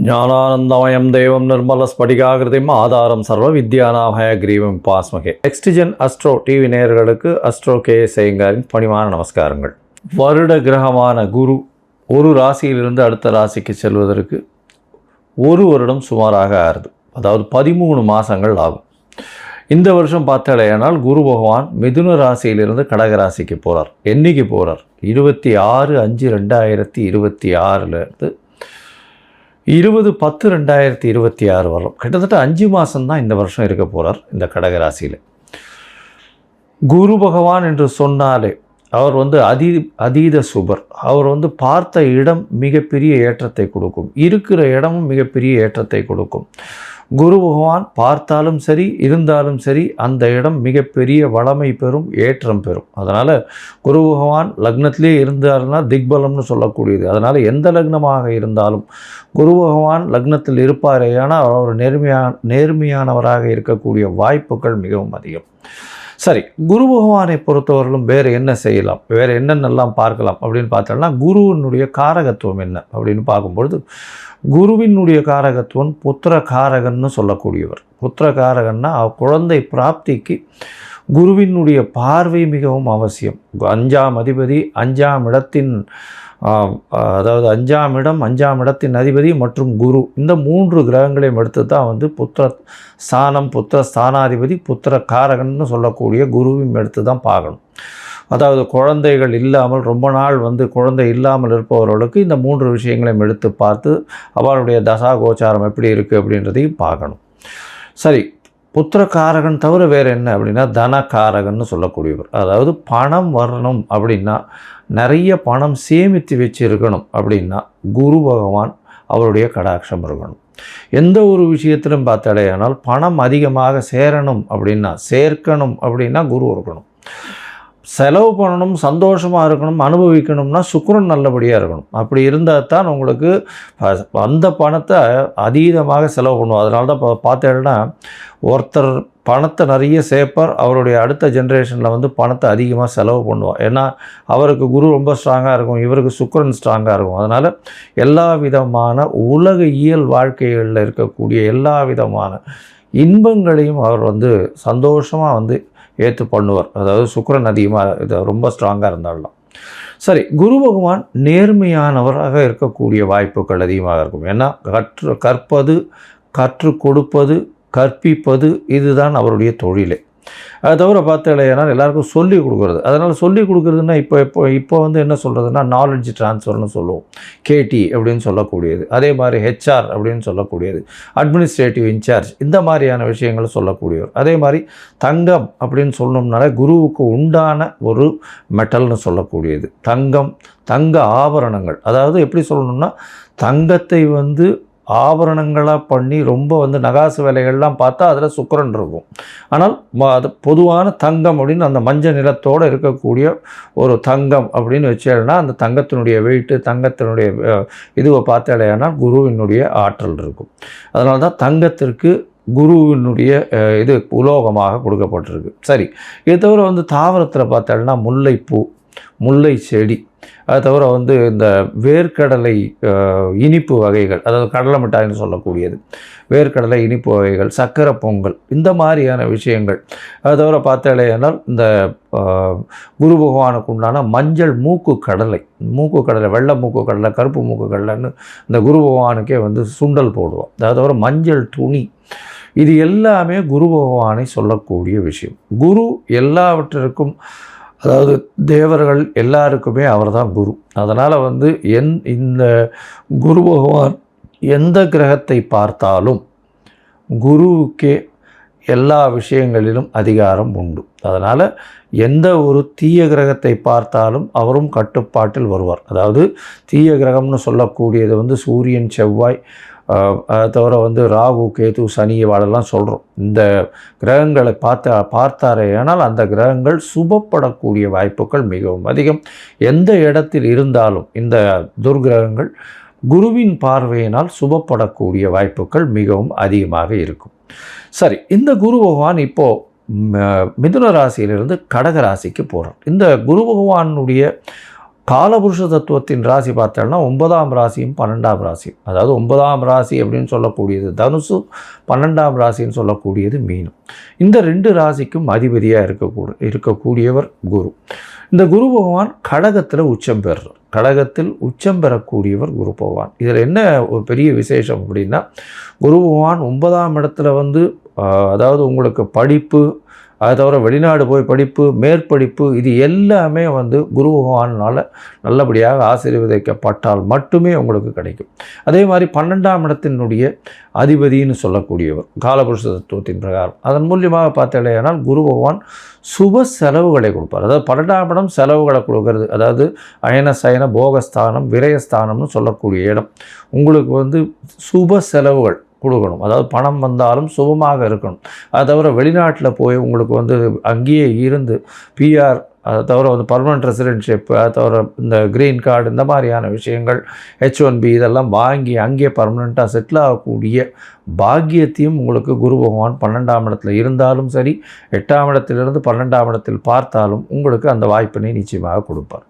ஞானானந்தமயம் தெய்வம் நிர்மல ஸ்படிகாகிருதிம் ஆதாரம் சர்வ வித்யானாமய கிரீவம் பாஸ்மகே. நெக்ஸ்டிஜன் அஸ்ட்ரோ டிவி நேயர்களுக்கு அஸ்ட்ரோ கே செய்யங்காரின் பணிவான நமஸ்காரங்கள். வருட கிரகமான குரு ஒரு ராசியிலிருந்து அடுத்த ராசிக்கு செல்வதற்கு ஒரு வருடம் சுமாராக ஆறுது. அதாவது 13 மாதங்கள் ஆகும். இந்த வருஷம் பார்த்தாலேயானால் குரு பகவான் மிதுன ராசியிலிருந்து கடக ராசிக்கு போகிறார். என்னைக்கு போகிறார்? 26/5/2026 20/10/2026 வரும். கிட்டத்தட்ட 5 மாதம்தான் இந்த வருஷம் இருக்க போகிறார் இந்த கடகராசியில். குரு பகவான் என்று சொன்னாலே அவர் அதீத சுபர். அவர் பார்த்த இடம் மிகப்பெரிய ஏற்றத்தை கொடுக்கும், இருக்கிற இடமும் மிகப்பெரிய ஏற்றத்தை கொடுக்கும். குரு பகவான் பார்த்தாலும் சரி இருந்தாலும் சரி அந்த இடம் மிகப்பெரிய வளமை பெறும், ஏற்றம் பெறும். அதனால் குரு பகவான் லக்னத்திலே இருந்தார்னா திக்பலம்னு சொல்லக்கூடியது. அதனால் எந்த லக்னமாக இருந்தாலும் குரு பகவான் லக்னத்தில் இருப்பாரே, ஆனால் அவர் நேர்மையானவராக இருக்கக்கூடிய வாய்ப்புகள் மிகவும் அதிகம். சரி, குரு பகவானை பொறுத்தவரையிலும் வேறு என்ன செய்யலாம், வேறு என்னென்னலாம் பார்க்கலாம் அப்படின்னு பார்த்தோம்னா, குருவினுடைய காரகத்துவம் என்ன அப்படின்னு பார்க்கும்பொழுது, குருவினுடைய காரகத்துவம் புத்திர காரகன்னு சொல்லக்கூடியவர். புத்திர காரகன்னா குழந்தை பிராப்திக்கு குருவினுடைய பார்வை மிகவும் அவசியம். 5ஆம் அதிபதி 5ஆம் இடத்தின் அதாவது 5ஆம் இடம் 5ஆம் இடத்தின் அதிபதி மற்றும் குரு, இந்த 3 கிரகங்களையும் எடுத்து தான் புத்திர ஸ்தானம், புத்திர ஸ்தானாதிபதி, புத்திர காரகன்னு சொல்லக்கூடிய குருவையும் எடுத்து தான் பார்க்கணும். அதாவது குழந்தைகள் இல்லாமல் ரொம்ப நாள் குழந்தை இல்லாமல் இருப்பவர்களுக்கு இந்த 3 விஷயங்களையும் எடுத்து பார்த்து அவளுடைய தசா கோச்சாரம் எப்படி இருக்குது அப்படின்றதையும் பார்க்கணும். சரி, புத்திரக்காரகன் தவிர வேறு என்ன அப்படின்னா தனக்காரகன்னு சொல்லக்கூடியவர். அதாவது பணம் வரணும் அப்படின்னா, நிறைய பணம் சேமித்து வச்சுருக்கணும் அப்படின்னா குரு பகவான் அவருடைய கடாட்சம் இருக்கணும். எந்த ஒரு விஷயத்திலும் பார்த்தாலேயானால் பணம் அதிகமாக சேர்க்கணும் அப்படின்னா குரு இருக்கணும். செலவு பண்ணணும், சந்தோஷமாக இருக்கணும், அனுபவிக்கணும்னா சுக்கிரன் நல்லபடியாக இருக்கணும். அப்படி இருந்தால் தான் உங்களுக்கு அந்த பணத்தை அதீதமாக செலவு பண்ணுவோம். அதனால தான் பார்த்தேன்னா ஒருத்தர் பணத்தை நிறைய சேர்ப்பார், அவருடைய அடுத்த ஜென்ரேஷனில் பணத்தை அதிகமாக செலவு பண்ணுவார். ஏன்னா அவருக்கு குரு ரொம்ப ஸ்ட்ராங்காக இருக்கும், இவருக்கு சுக்கிரன் ஸ்ட்ராங்காக இருக்கும். அதனால் எல்லா விதமான உலக இயல் வாழ்க்கைகளில் இருக்கக்கூடிய எல்லா விதமான இன்பங்களையும் அவர் சந்தோஷமாக ஏற்று பண்ணுவார். அதாவது சுக்கிரன் அதிகமாக ரொம்ப ஸ்ட்ராங்காக இருந்தாலும். சரி, குரு பகவான் நேர்மையானவராக இருக்கக்கூடிய வாய்ப்புகள் அதிகமாக இருக்கும். ஏன்னா கற்பது, கற்றுக் கொடுப்பது, கற்பிப்பது இதுதான் அவருடைய தொழிலே. அதை தவிர பார்த்தாலேனா எல்லாருக்கும் சொல்லிக் கொடுக்குறது. அதனால் சொல்லிக் கொடுக்குறதுன்னா இப்போ என்ன சொல்கிறதுனா நாலெட்ஜ் ட்ரான்ஸ்ஃபர்னு சொல்லுவோம், கேடி அப்படின்னு சொல்லக்கூடியது. அதே மாதிரி ஹெச்ஆர் அப்படின்னு சொல்லக்கூடியது, அட்மினிஸ்ட்ரேட்டிவ் இன்சார்ஜ், இந்த மாதிரியான விஷயங்களை சொல்லக்கூடியவர். அதே மாதிரி தங்கம் அப்படின்னு சொல்லணும்னால குருவுக்கு உண்டான ஒரு மெட்டல்னு சொல்லக்கூடியது தங்க ஆபரணங்கள். அதாவது எப்படி சொல்லணும்னா, தங்கத்தை ஆபரணங்களாக பண்ணி ரொம்ப நகாசு வேலைகள்லாம் பார்த்தா அதில் சுக்கிரன் இருக்கும். ஆனால் அது பொதுவான தங்கம் அப்படின்னு அந்த மஞ்சள் நிறத்தோடு இருக்கக்கூடிய ஒரு தங்கம் அப்படின்னு வச்சேன்னா அந்த தங்கத்தினுடைய வெயிட்டு, தங்கத்தினுடைய இதுவை பார்த்தாலேனா குருவினுடைய ஆற்றல் இருக்கும். அதனால தான் தங்கத்திற்கு குருவினுடைய இது உலோகமாக கொடுக்கப்பட்டிருக்கு. சரி, இது தவிர தாவரத்தில் பார்த்தாலும்னா முல்லைப்பூ, முல்லை செடி, அது தவிர இந்த வேர்க்கடலை இனிப்பு வகைகள், அதாவது கடலை மிட்டாய்னு சொல்லக்கூடியது, வேர்க்கடலை இனிப்பு வகைகள், சக்கரை பொங்கல், இந்த மாதிரியான விஷயங்கள். அது தவிர பார்த்தாலேனால் இந்த குரு பகவானுக்கு உண்டான மஞ்சள் மூக்கு கடலை, வெள்ளை மூக்கு கடலை, கருப்பு மூக்கு கடலைன்னு இந்த குரு பகவானுக்கே சுண்டல் போடுவோம். அது தவிர மஞ்சள் துணி, இது எல்லாமே குரு பகவானை சொல்லக்கூடிய விஷயம். குரு எல்லாவற்றிற்கும், அதாவது தேவர்கள் எல்லாருக்குமே அவர் தான் குரு. அதனால் இந்த குரு பகவான் எந்த கிரகத்தை பார்த்தாலும் குருவுக்கே எல்லா விஷயங்களிலும் அதிகாரம் உண்டு. அதனால் எந்த ஒரு தீய கிரகத்தை பார்த்தாலும் அவரும் கட்டுப்பாட்டில் வருவார். அதாவது தீய கிரகம்னு சொல்லக்கூடியது சூரியன், செவ்வாய், அதை தவிர ராகு, கேது, சனி வாழெல்லாம் சொல்கிறோம். இந்த கிரகங்களை பார்த்தாரே ஆனால் அந்த கிரகங்கள் சுபப்படக்கூடிய வாய்ப்புகள் மிகவும் அதிகம். எந்த இடத்தில் இருந்தாலும் இந்த துர்கிரகங்கள் குருவின் பார்வையினால் சுபப்படக்கூடிய வாய்ப்புகள் மிகவும் அதிகமாக இருக்கும். சரி, இந்த குரு பகவான் இப்போது மிதுன ராசியிலிருந்து கடக ராசிக்கு போகிறார். இந்த குரு பகவானுடைய காலபுருஷ தத்துவத்தின் ராசி பார்த்தோம்னா 9ஆம் ராசியும் 12ஆம் ராசியும், அதாவது 9ஆம் ராசி அப்படின்னு சொல்லக்கூடியது தனுசு, 12ஆம் ராசின்னு சொல்லக்கூடியது மீனம். இந்த 2 ராசிக்கும் அதிபதியாக இருக்கக்கூடியவர் குரு. இந்த குரு பகவான் கடகத்தில் உச்சம் பெறுறார். கடகத்தில் உச்சம் பெறக்கூடியவர் குரு பகவான். இதில் என்ன ஒரு பெரிய விசேஷம் அப்படின்னா, குரு பகவான் 9ஆம் இடத்துல வந்து அதாவது உங்களுக்கு படிப்பு, அதை தவிர வெளிநாடு போய் படிப்பு, மேற்படிப்பு, இது எல்லாமே வந்து குரு பகவானால் நல்லபடியாக ஆசீர்வதிக்கப்பட்டால் மட்டுமே உங்களுக்கு கிடைக்கும். அதே மாதிரி 12ஆம் இடத்தினுடைய அதிபதினு சொல்லக்கூடியவர் காலபுருஷ தத்துவத்தின் பிரகாரம், அதன் மூலியமாக பார்த்தாலேயானால் குரு பகவான் சுப செலவுகளை கொடுப்பார். அதாவது 12ஆம் இடம் செலவுகளை கொடுக்கறது, அதாவது அயன சயன போகஸ்தானம் விரயஸ்தானம்னு சொல்லக்கூடிய இடம். உங்களுக்கு வந்து சுப செலவுகள் கொடுக்கணும், அதாவது பணம் வந்தாலும் சுபமாக இருக்கணும். அதை தவிர வெளிநாட்டில் போய் உங்களுக்கு வந்து அங்கேயே இருந்து பிஆர், அதை தவிர வந்து பர்மனெண்ட் ரெசிடென்ஷிப், அதை தவிர இந்த க்ரீன் கார்டு, இந்த மாதிரியான விஷயங்கள், H1B இதெல்லாம் வாங்கி அங்கேயே பர்மனெண்ட்டாக செட்டில் ஆகக்கூடிய பாக்கியத்தையும் உங்களுக்கு குரு பகவான் 12ஆம் இடத்துல இருந்தாலும் சரி, 8ஆம் இடத்திலிருந்து 12ஆம் இடத்தில் பார்த்தாலும் உங்களுக்கு அந்த வாய்ப்பினை நிச்சயமாக கொடுப்பார்.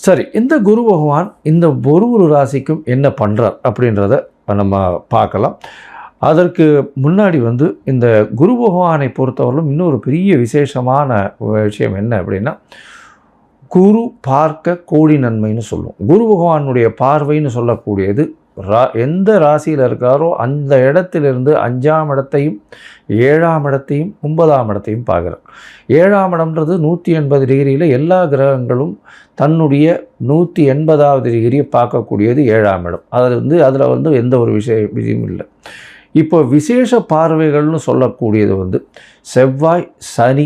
சரி, இந்த குரு பகவான் இந்த ஒரு ராசிக்கும் என்ன பண்ணுறார் அப்படின்றத நம்ம பார்க்கலாம். அதற்கு முன்னாடி வந்து இந்த குரு பகவானை பொறுத்தவரையிலும் இன்னொரு பெரிய விசேஷமான விஷயம் என்ன அப்படின்னா, குரு பார்க்க கோடி நன்மைன்னு சொல்லுவோம். குரு பகவானுடைய பார்வைன்னு சொல்லக்கூடியது எந்த ராசியில் இருக்காரோ அந்த இடத்திலிருந்து 5ஆம் இடத்தையும் 7ஆம் இடத்தையும் 9ஆம் இடத்தையும் பார்க்குறார். 7ஆம் இடம்ன்றது 180 டிகிரியில் எல்லா கிரகங்களும் தன்னுடைய 180வது டிகிரியை பார்க்கக்கூடியது 7ஆம் இடம். அதில் வந்து எந்த ஒரு விஷயம் இல்லை. இப்போ விசேஷ பார்வைகள்னு சொல்லக்கூடியது வந்து செவ்வாய், சனி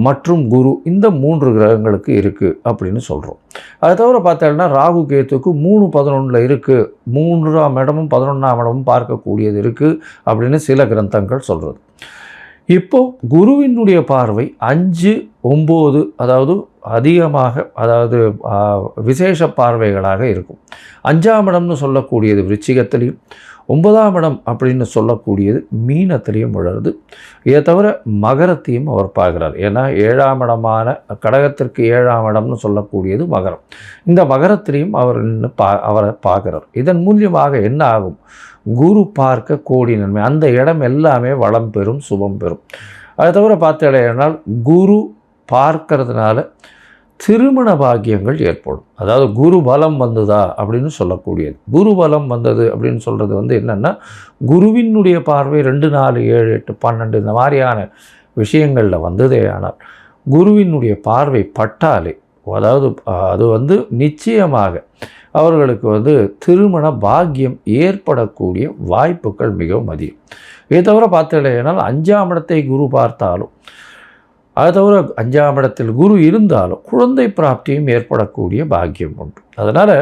மற்றும் குரு, இந்த 3 கிரகங்களுக்கு இருக்குது அப்படின்னு சொல்கிறோம். அதை தவிர பார்த்தோம்னா ராகு கேத்துக்கு 3-11 இருக்குது, 3ஆம் இடமும் 11ஆம் இடமும் பார்க்கக்கூடியது இருக்குது அப்படின்னு சில கிரந்தங்கள் சொல்கிறது. இப்போது குருவினுடைய பார்வை 5-9, அதாவது அதிகமாக, அதாவது விசேஷ பார்வைகளாக இருக்கும். 5ஆம் இடம்னு சொல்லக்கூடியது விருச்சிகத்திலையும், 9ஆம் இடம் அப்படின்னு சொல்லக்கூடியது மீனத்திலையும் விழுறது. இதை தவிர மகரத்தையும் அவர் பார்க்குறார். ஏன்னா 7ஆம் இடமான கடகத்திற்கு 7ஆம் இடம்னு சொல்லக்கூடியது மகரம். இந்த மகரத்திலையும் அவர் அவரை பார்க்குறார். இதன் மூலியமாக என்ன ஆகும்? குரு பார்க்க கோடி நன்மை, அந்த இடம் எல்லாமே வளம் பெறும், சுபம் பெறும். அதை தவிர பார்த்தேனால் குரு பார்க்கறதுனால திருமண பாக்கியங்கள் ஏற்படும். அதாவது குரு பலம் வந்ததா அப்படின்னு சொல்லக்கூடியது. குரு பலம் வந்தது அப்படின்னு சொல்கிறது வந்து என்னென்னா, குருவினுடைய பார்வை 2, 4, 7, 8, 12 இந்த மாதிரியான விஷயங்களில் வந்ததே. ஆனால் குருவினுடைய பார்வை பட்டாலே, அதாவது அது வந்து நிச்சயமாக அவர்களுக்கு வந்து திருமண பாக்கியம் ஏற்படக்கூடிய வாய்ப்புகள் மிகவும் அதிகம். இதை தவிர பார்த்தீங்கன்னா 5ஆம் இடத்தை குரு பார்த்தாலும், அதை தவிர 5ஆம் இடத்தில் குரு இருந்தாலும் குழந்தை பிராப்தியும் ஏற்படக்கூடிய பாக்கியம் உண்டு. அதனால்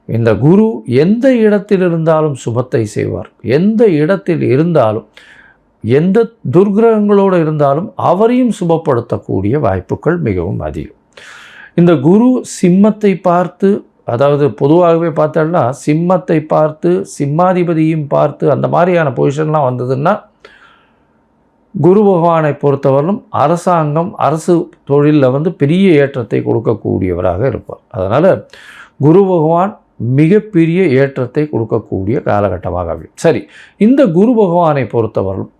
இந்த குரு எந்த இடத்தில் இருந்தாலும் சுபத்தை செய்வார். எந்த இடத்தில் இருந்தாலும், எந்த துர்கிரகங்களோடு இருந்தாலும் அவரையும் சுபப்படுத்தக்கூடிய வாய்ப்புகள் மிகவும் அதிகம். இந்த குரு சிம்மத்தை பார்த்து, அதாவது பொதுவாகவே பார்த்தோம்னா சிம்மத்தை பார்த்து, சிம்மாதிபதியும் பார்த்து, அந்த மாதிரியான பொசிஷன்லாம் வந்ததுன்னா குரு பகவானை பொறுத்தவரையிலும் அரசாங்கம், அரசு தொழிலில் வந்து பெரிய ஏற்றத்தை கொடுக்கக்கூடியவராக இருப்பார். அதனால் குரு பகவான் மிகப்பெரிய ஏற்றத்தை கொடுக்கக்கூடிய காலகட்டமாக அமையும். சரி, இந்த குரு பகவானை பொறுத்தவரையிலும்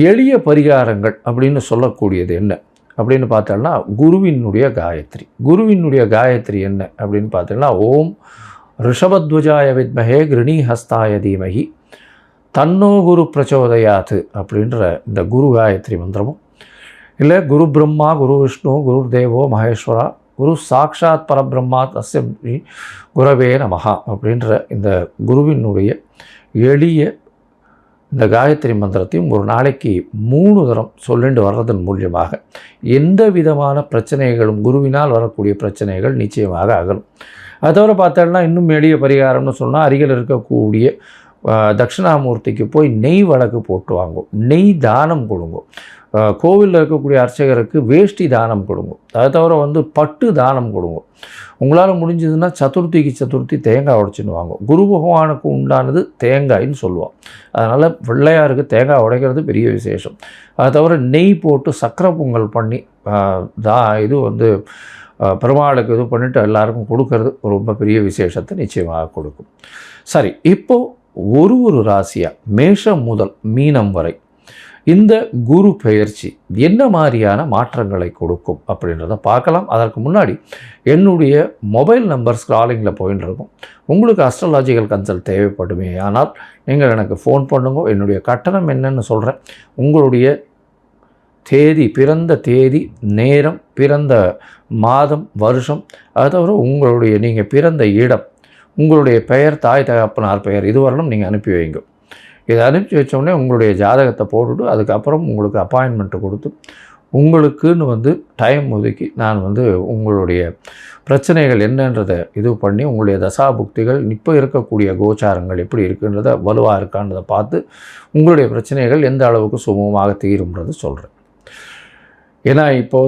எளிய பரிகாரங்கள் அப்படின்னு சொல்லக்கூடியது என்ன அப்படின்னு பார்த்தோம்னா, குருவினுடைய காயத்ரி. குருவினுடைய காயத்ரி என்ன அப்படின்னு பார்த்தோம்னா, ஓம் ரிஷபத்வஜாய வித்மஹே கிருணி ஹஸ்தாய தீமஹி தன்னோ குரு பிரச்சோதயாத்து அப்படின்ற இந்த குரு காயத்ரி மந்திரமும், இல்லை குரு பிரம்மா குரு விஷ்ணு குரு தேவோ மகேஸ்வரா குரு சாக்ஷாத் பரபிரம்மா தஸ்ய குரவே நமஹா அப்படின்ற இந்த குருவினுடைய எளிய இந்த காயத்ரி மந்திரத்தையும் ஒரு நாளைக்கு 3 தரம் சொல்லிட்டு வர்றதன் மூலியமாக எந்த விதமான பிரச்சனைகளும், குருவினால் வரக்கூடிய பிரச்சனைகள் நிச்சயமாக அகலும். அதை தவிர பார்த்தோம்னா இன்னும் எளிய பரிகாரம்னு சொன்னால், அருகில் இருக்கக்கூடிய தட்சிணாமூர்த்திக்கு போய் நெய் வழக்கு போட்டு வாங்கும், நெய் தானம் கொடுங்க. கோவிலில் இருக்கக்கூடிய அர்ச்சகருக்கு வேஷ்டி தானம் கொடுங்க. அதை தவிர வந்து பட்டு தானம் கொடுங்க. உங்களால் முடிஞ்சதுன்னா சதுர்த்தி தேங்காய் உடைச்சின்னு வாங்க. குரு பகவானுக்கு உண்டானது தேங்காய்ன்னு சொல்லுவோம். அதனால் பிள்ளையாருக்கு தேங்காய் உடைக்கிறது பெரிய விசேஷம். அதை தவிர நெய் போட்டு சக்கரை பொங்கல் பண்ணி இது வந்து பெருமாளுக்கு இது பண்ணிவிட்டு எல்லாருக்கும் கொடுக்கறது ரொம்ப பெரிய விசேஷத்தை நிச்சயமாக கொடுக்கும். சரி, இப்போது ஒரு ராசியாக மேஷம் முதல் மீனம் வரை இந்த குரு பெயர்ச்சி என்ன மாதிரியான மாற்றங்களை கொடுக்கும் அப்படின்றத பார்க்கலாம். அதற்கு முன்னாடி என்னுடைய மொபைல் நம்பர் ஸ்க்ராலிங்கில் போயின்னு இருக்கும். உங்களுக்கு அஸ்ட்ராலாஜிக்கல் கன்சல்ட் தேவைப்படுமே ஆனால் நீங்கள் எனக்கு ஃபோன் பண்ணுங்க. என்னுடைய கட்டணம் என்னன்னு சொல்கிறேன். உங்களுடைய தேதி, பிறந்த தேதி, நேரம், பிறந்த மாதம், வருஷம், அதாவது உங்களுடைய நீங்கள் பிறந்த இடம், உங்களுடைய பெயர், தாய் தகப்பனார் பெயர், இதுவரையிலும் நீங்கள் அனுப்பி வைங்க. இதை அனுப்பி வச்சோடனே உங்களுடைய ஜாதகத்தை போட்டுவிட்டு அதுக்கப்புறம் உங்களுக்கு அப்பாயின்மெண்ட்டு கொடுத்து உங்களுக்குன்னு டைம் ஒதுக்கி நான் உங்களுடைய பிரச்சனைகள் என்னன்றதை இது பண்ணி உங்களுடைய தசாபுக்திகள் இப்போ இருக்கக்கூடிய கோச்சாரங்கள் எப்படி இருக்குன்றதை வலுவாக இருக்கான்றதை பார்த்து உங்களுடைய பிரச்சனைகள் எந்த அளவுக்கு சுமூகமாக தீரும்ன்றது சொல்கிறேன். ஏன்னா இப்போ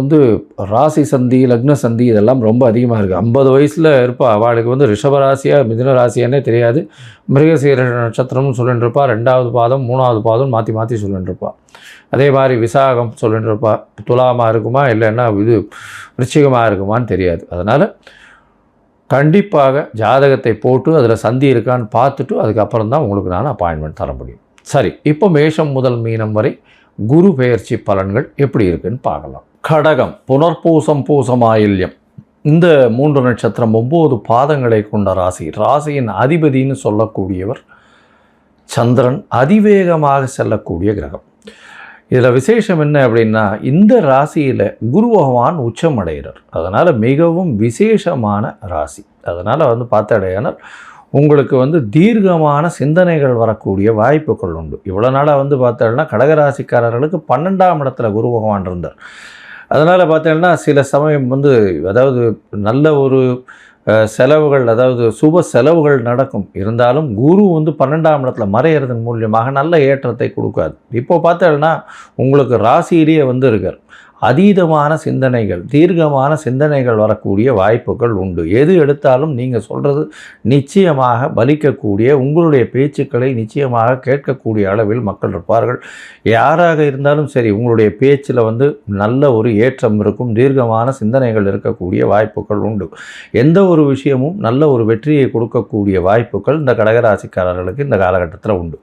ராசி சந்தி, லக்ன சந்தி இதெல்லாம் ரொம்ப அதிகமாக இருக்குது. 50 வயசில் இருப்பா, அவளுக்கு ரிஷபராசியாக மிதுன ராசியானே தெரியாது. மிருகசீர நட்சத்திரம்னு சொல்லிட்டு இருப்பா, 2வது பாதம் 3வது பாதம் மாற்றி மாற்றி சொல்லிட்டு இருப்பா. அதே மாதிரி விசாகம் சொல்லிட்டு இருப்பா. துலாமாக இருக்குமா இல்லைன்னா விருச்சிகமாக இருக்குமான்னு தெரியாது. அதனால் கண்டிப்பாக ஜாதகத்தை போட்டு அதில் சந்தி இருக்கான்னு பார்த்துட்டு அதுக்கப்புறம் தான் உங்களுக்கு நான் அப்பாயின்மெண்ட் தர முடியும். சரி, இப்போ மேஷம் முதல் மீனம் வரை குரு பெயர்ச்சி பலன்கள் எப்படி இருக்குன்னு பார்க்கலாம். கடகம், புனர்பூசம், பூசம், ஆயில்யம் இந்த 3 நட்சத்திரம் 9 பாதங்களை கொண்ட ராசி. ராசியின் அதிபதினு சொல்லக்கூடியவர் சந்திரன், அதிவேகமாக செல்லக்கூடிய கிரகம். இதில் விசேஷம் என்ன அப்படின்னா, இந்த ராசியில் குரு பகவான் உச்சம் அடைகிறார். அதனால் மிகவும் விசேஷமான ராசி. அதனால் பார்த்தடையானால் உங்களுக்கு தீர்க்கமான சிந்தனைகள் வரக்கூடிய வாய்ப்புகள் உண்டு. இவ்வளோ நாளாக பார்த்தோம்னா கடகராசிக்காரர்களுக்கு 12ஆம் இடத்துல குரு பகவான் இருந்தார். அதனால் பார்த்தோம்னா சில சமயம் அதாவது நல்ல ஒரு செலவுகள், அதாவது சுப செலவுகள் நடக்கும். இருந்தாலும் குரு 12ஆம் இடத்துல மறையிறதன் மூலியமாக நல்ல ஏற்றத்தை கொடுக்காது. இப்போ பார்த்தோம்னா உங்களுக்கு ராசியிலேயே இருக்கார். அதீதமான சிந்தனைகள், தீர்க்கமான சிந்தனைகள் வரக்கூடிய வாய்ப்புகள் உண்டு. எது எடுத்தாலும் நீங்கள் சொல்கிறது நிச்சயமாக பலிக்கக்கூடிய, உங்களுடைய பேச்சுக்களை நிச்சயமாக கேட்கக்கூடிய அளவில் மக்கள் இருப்பார்கள். யாராக இருந்தாலும் சரி, உங்களுடைய பேச்சில் நல்ல ஒரு ஏற்றம் இருக்கும். தீர்க்கமான சிந்தனைகள் இருக்கக்கூடிய வாய்ப்புகள் உண்டு. எந்த ஒரு விஷயமும் நல்ல ஒரு வெற்றியை கொடுக்கக்கூடிய வாய்ப்புகள் இந்த கடகராசிக்காரர்களுக்கு இந்த காலகட்டத்தில் உண்டு.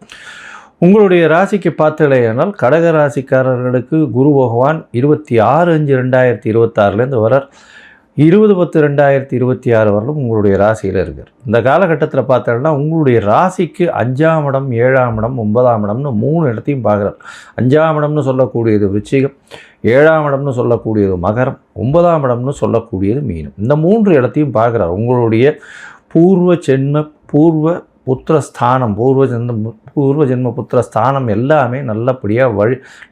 உங்களுடைய ராசிக்கு பார்த்தலையானால் கடகராசிக்காரர்களுக்கு குரு பகவான் 26/5/2026 வரார். 20/10/2026 வரலும் உங்களுடைய ராசியில் இருக்கார். இந்த காலகட்டத்தில் பார்த்தோம்னா உங்களுடைய ராசிக்கு 5ஆம் இடம், 7ஆம் இடம், 9ஆம் இடம்னு 3 இடத்தையும் பார்க்குறார். 5ஆம் இடம்னு சொல்லக்கூடியது விருச்சிகம், 7ஆம் இடம்னு சொல்லக்கூடியது மகரம், 9ஆம் இடம்னு சொல்லக்கூடியது மீனம். இந்த 3 இடத்தையும் பார்க்குறார். உங்களுடைய பூர்வ புத்திரஸ்தானம், பூர்வ ஜென்ம புத்திரஸ்தானம் எல்லாமே நல்லபடியாக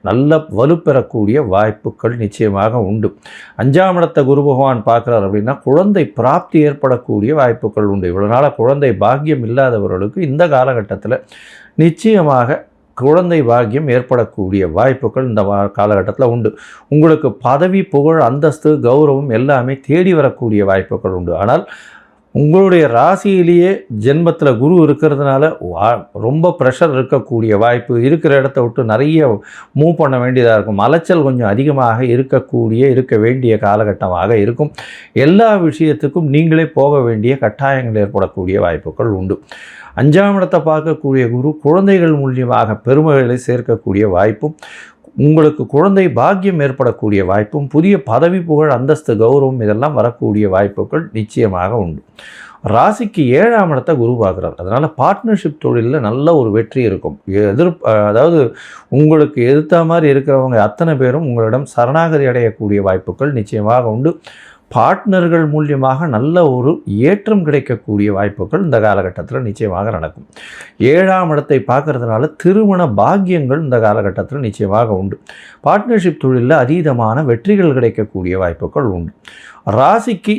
நல்ல வலுப்பெறக்கூடிய வாய்ப்புகள் நிச்சயமாக உண்டு. 5ஆம் இடத்தை குரு பகவான் பார்க்குறார் அப்படின்னா குழந்தை பிராப்தி ஏற்படக்கூடிய வாய்ப்புகள் உண்டு. இவ்வளோ நாளாக குழந்தை பாக்கியம் இல்லாதவர்களுக்கு இந்த காலகட்டத்தில் நிச்சயமாக குழந்தை பாக்கியம் ஏற்படக்கூடிய வாய்ப்புகள் இந்த காலகட்டத்தில் உண்டு. உங்களுக்கு பதவி, புகழ், அந்தஸ்து, கௌரவம் எல்லாமே தேடி வரக்கூடிய வாய்ப்புகள் உண்டு. ஆனால் உங்களுடைய ராசியிலேயே ஜென்மத்தில் குரு இருக்கிறதுனால ரொம்ப ப்ரெஷர் இருக்கக்கூடிய வாய்ப்பு, இருக்கிற இடத்த விட்டு நிறைய மூவ் பண்ண வேண்டியதாக இருக்கும். அலைச்சல் கொஞ்சம் அதிகமாக இருக்க வேண்டிய காலகட்டமாக இருக்கும். எல்லா விஷயத்துக்கும் நீங்களே போக வேண்டிய கட்டாயங்கள் ஏற்படக்கூடிய வாய்ப்புகள் உண்டு. 5ஆம் இடத்தை பார்க்கக்கூடிய குரு குழந்தைகள் மூலியமாக பெருமைகளை சேர்க்கக்கூடிய வாய்ப்பும், உங்களுக்கு குழந்தை பாக்கியம் ஏற்படக்கூடிய வாய்ப்பும், புதிய பதவி, புகழ், அந்தஸ்து, கௌரவம் இதெல்லாம் வரக்கூடிய வாய்ப்புகள் நிச்சயமாக உண்டு. ராசிக்கு 7ஆம் இடத்தை குரு பார்க்குறார். அதனால் பார்ட்னர்ஷிப் தொழிலில் நல்ல ஒரு வெற்றி இருக்கும். அதாவது உங்களுக்கு எதிர்த்த மாதிரி இருக்கிறவங்க அத்தனை பேரும் உங்களிடம் சரணாகதி அடையக்கூடிய வாய்ப்புகள் நிச்சயமாக உண்டு. பார்ட்னர்கள் மூலியமாக நல்ல ஒரு ஏற்றம் கிடைக்கக்கூடிய வாய்ப்புகள் இந்த காலகட்டத்தில் நிச்சயமாக நடக்கும். 7ஆம் இடத்தை பார்க்கறதுனால திருமண பாக்கியங்கள் இந்த காலகட்டத்தில் நிச்சயமாக உண்டு. பார்ட்னர்ஷிப் தொழிலில் அதீதமான வெற்றிகள் கிடைக்கக்கூடிய வாய்ப்புகள் உண்டு. ராசிக்கு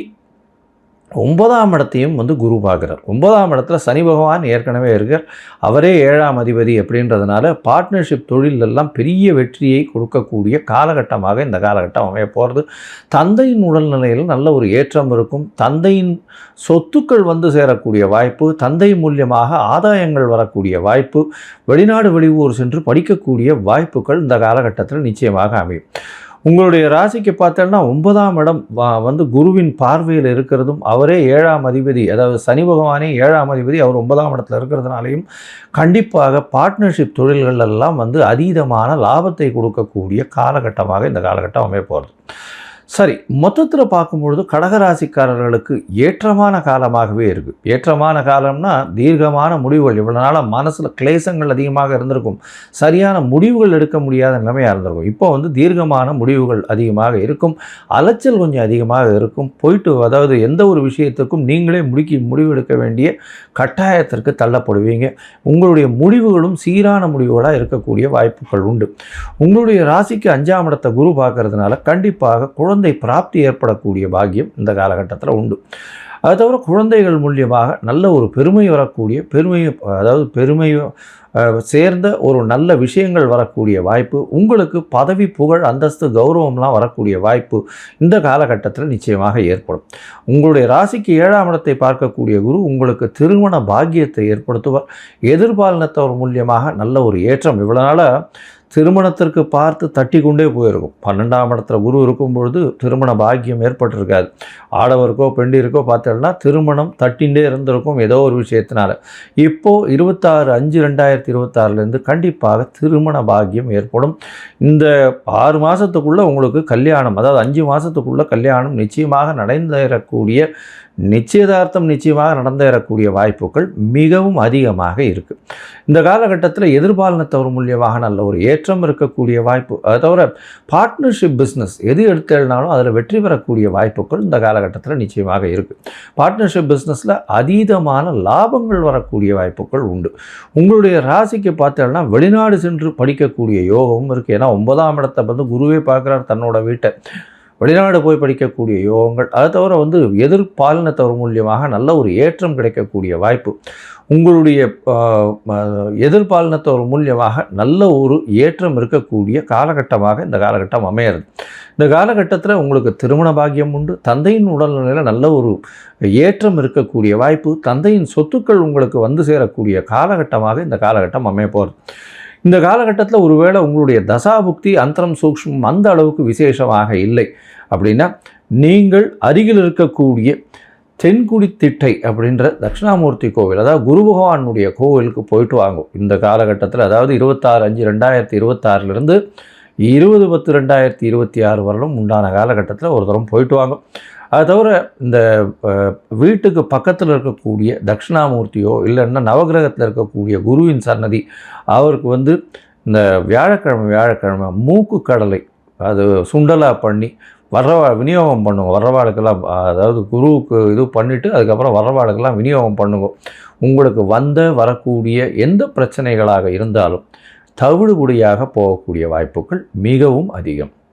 9ஆம் இடத்தையும் குரு பார்க்குறார். 9ஆம் இடத்துல சனி பகவான் ஏற்கனவே இருக்கார். அவரே 7ஆம் அதிபதி அப்படின்றதுனால பார்ட்னர்ஷிப் தொழிலெல்லாம் பெரிய வெற்றியை கொடுக்கக்கூடிய காலகட்டமாக இந்த காலகட்டம் அமைய போகிறது. தந்தையின் உடல்நிலையில் நல்ல ஒரு ஏற்றம் இருக்கும். தந்தையின் சொத்துக்கள் சேரக்கூடிய வாய்ப்பு, தந்தை மூலியமாக ஆதாயங்கள் வரக்கூடிய வாய்ப்பு, வெளிநாடு வெளியூர் சென்று படிக்கக்கூடிய வாய்ப்புகள் இந்த காலகட்டத்தில் நிச்சயமாக அமையும். உங்களுடைய ராசிக்கு பார்த்தோன்னா 9ஆம் இடம் வந்து குருவின் பார்வையில் இருக்கிறதும், அவரே 7ஆம் அதிபதி, அதாவது சனி பகவானே 7ஆம் அதிபதி, அவர் 9ஆம் இடத்துல இருக்கிறதுனாலையும் கண்டிப்பாக பார்ட்னர்ஷிப் தொழில்கள் எல்லாம் வந்து அதீதமான லாபத்தை கொடுக்கக்கூடிய காலகட்டமாக இந்த காலகட்டம் அமைய போகிறது. சரி, மொத்தத்தில் பார்க்கும்பொழுது கடகராசிக்காரர்களுக்கு ஏற்றமான காலமாகவே இருக்குது. ஏற்றமான காலம்னா தீர்க்கமான முடிவுகள். இவ்வளோ நாளாக மனசில் கிளேசங்கள் அதிகமாக இருந்திருக்கும், சரியான முடிவுகள் எடுக்க முடியாத நிலைமையாக இருந்திருக்கும். இப்போ வந்து தீர்க்கமான முடிவுகள் அதிகமாக இருக்கும், அலைச்சல் கொஞ்சம் அதிகமாக இருக்கும். அதாவது எந்த ஒரு விஷயத்துக்கும் நீங்களே முடிவெடுக்க வேண்டிய கட்டாயத்திற்கு தள்ளப்படுவீங்க. உங்களுடைய முடிவுகளும் சீரான முடிவுகளாக இருக்கக்கூடிய வாய்ப்புகள் உண்டு. உங்களுடைய ராசிக்கு 5ஆம் இடத்தை குரு பார்க்கறதுனால கண்டிப்பாக குழந்தை பிராப்தி ஏற்படக்கூடிய பாக்கியம் இந்த காலகட்டத்தில் உண்டு. அது தவிர குழந்தைகள் மூலியமாக நல்ல ஒரு பெருமை வரக்கூடிய பெருமை சேர்ந்த ஒரு நல்ல விஷயங்கள் வரக்கூடிய வாய்ப்பு, உங்களுக்கு பதவி புகழ் அந்தஸ்து கௌரவம்லாம் வரக்கூடிய வாய்ப்பு இந்த காலகட்டத்தில் நிச்சயமாக ஏற்படும். உங்களுடைய ராசிக்கு 7ஆம் இடத்தை பார்க்கக்கூடிய குரு உங்களுக்கு திருமண பாக்கியத்தை ஏற்படுத்துவார். எதிர்பாலினத்தவர் மூலியமாக நல்ல ஒரு ஏற்றம். இவ்வளோ நாளாக திருமணத்திற்கு பார்த்து தட்டி கொண்டே போயிருக்கும். 12ஆம் இடத்துல குரு இருக்கும் பொழுது திருமண பாக்கியம் ஏற்பட்டிருக்காது. ஆடவருக்கோ பெண்டிற்கோ பார்த்தோம்னா திருமணம் தட்டின்றே இருந்திருக்கும் ஏதோ ஒரு விஷயத்தினால. இப்போது 26/5/2026 கண்டிப்பாக திருமண பாக்கியம் ஏற்படும். இந்த 6 மாதத்துக்குள்ளே உங்களுக்கு கல்யாணம், அதாவது 5 மாதத்துக்குள்ளே கல்யாணம் நிச்சயமாக நிச்சயதார்த்தம் நிச்சயமாக நடந்தேறக்கூடிய வாய்ப்புகள் மிகவும் அதிகமாக இருக்குது. இந்த காலகட்டத்தில் எதிர்பாலினத்தவர் மூலியமாக நல்ல ஒரு ஏற்றம் இருக்கக்கூடிய வாய்ப்பு. அதை தவிர பார்ட்னர்ஷிப் பிஸ்னஸ் எது எடுத்தாலும் அதில் வெற்றி பெறக்கூடிய வாய்ப்புகள் இந்த காலகட்டத்தில் நிச்சயமாக இருக்குது. பார்ட்னர்ஷிப் பிஸ்னஸில் அதீதமான லாபங்கள் வரக்கூடிய வாய்ப்புகள் உண்டு. உங்களுடைய ராசிக்கு பார்த்தோம்னா வெளிநாடு சென்று படிக்கக்கூடிய யோகமும் இருக்குது. ஏன்னா 9ஆம் இடத்தை வந்து குருவே பார்க்குறார் தன்னோட வீட்டை. வெளிநாடு போய் படிக்கக்கூடிய யோகங்கள். அதை தவிர வந்து எதிர்பாலினத்தவர் மூலியமாக நல்ல ஒரு ஏற்றம் கிடைக்கக்கூடிய வாய்ப்பு. உங்களுடைய எதிர்பாலினத்தவர் மூலியமாக நல்ல ஒரு ஏற்றம் இருக்கக்கூடிய காலகட்டமாக இந்த காலகட்டம் அமையிறது. இந்த காலகட்டத்தில் உங்களுக்கு திருமண பாக்கியம் உண்டு. தந்தையின் உடல்நிலையில் நல்ல ஒரு ஏற்றம் இருக்கக்கூடிய வாய்ப்பு. தந்தையின் சொத்துக்கள் உங்களுக்கு வந்து சேரக்கூடிய காலகட்டமாக இந்த காலகட்டம் அமைய போகிறது. இந்த காலகட்டத்தில் ஒருவேளை உங்களுடைய தசாபுக்தி அந்தரம் சூக்ஷ்மம் அந்த அளவுக்கு விசேஷமாக இல்லை அப்படின்னா, நீங்கள் அருகில் இருக்கக்கூடிய தென்குடி திட்டை அப்படின்ற தட்சிணாமூர்த்தி கோவில், அதாவது குரு பகவானுடைய கோவிலுக்கு போயிட்டு வாங்கும் இந்த காலகட்டத்தில். அதாவது 26/5/2026 20/10/2026 வரலும் உண்டான காலகட்டத்தில் ஒரு தரம் போயிட்டு வாங்கும். அது தவிர இந்த வீட்டுக்கு பக்கத்தில் இருக்கக்கூடிய தட்சிணாமூர்த்தியோ இல்லைன்னா நவகிரகத்தில் இருக்கக்கூடிய குருவின் சன்னதி, அவருக்கு வந்து இந்த வியாழக்கிழமை மூக்கு கடலை அது சுண்டலாக பண்ணி விநியோகம் பண்ணுங்க. வர்றவாளுக்கெல்லாம், அதாவது குருவுக்கு இது பண்ணிவிட்டு அதுக்கப்புறம் வர்றவாளுக்கெல்லாம் விநியோகம் பண்ணுங்க. உங்களுக்கு வரக்கூடிய எந்த பிரச்சனைகளாக இருந்தாலும் தவிடுபொடியாக போகக்கூடிய வாய்ப்புகள் மிகவும் அதிகம்.